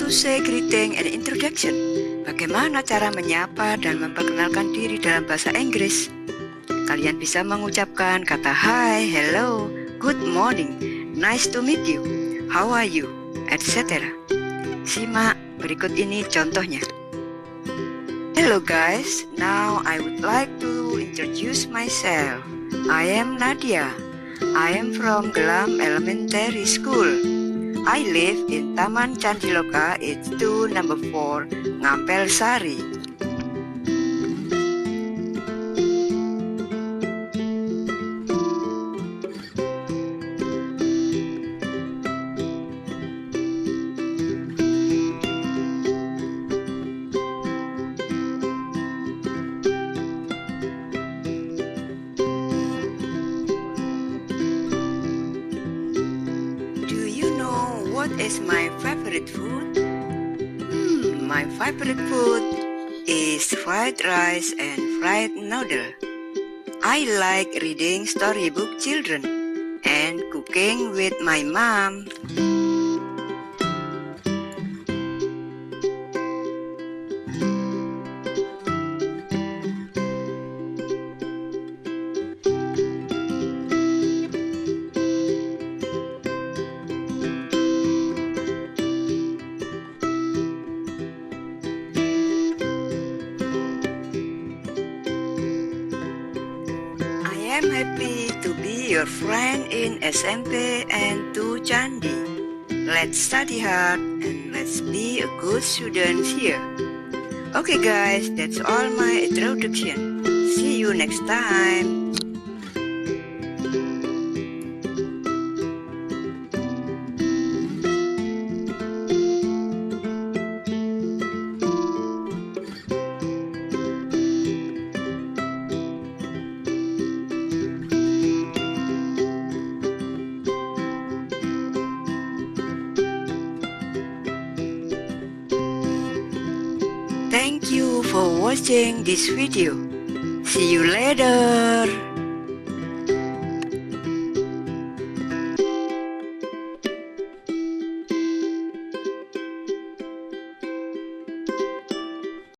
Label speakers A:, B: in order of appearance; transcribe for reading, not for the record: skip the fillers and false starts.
A: to say greeting and introduction. Bagaimana cara menyapa dan memperkenalkan diri dalam bahasa Inggris? Kalian bisa mengucapkan kata hi, hello, good morning, nice to meet you, how are you, etc. Simak berikut ini contohnya. Hello guys, now I would like to introduce myself. I am Nadia. I am from Gelam Elementary School. I live in Taman Candiloka, it's 2 number 4, Ngampel Sari. What is my favorite food? My favorite food is fried rice and fried noodle. I like reading storybook children and cooking with my mom. I am happy to be your friend in SMP and to Candi. Let's study hard and let's be a good student here. Okay guys, that's all my introduction. See you next time. Thank you for watching this video. See you later.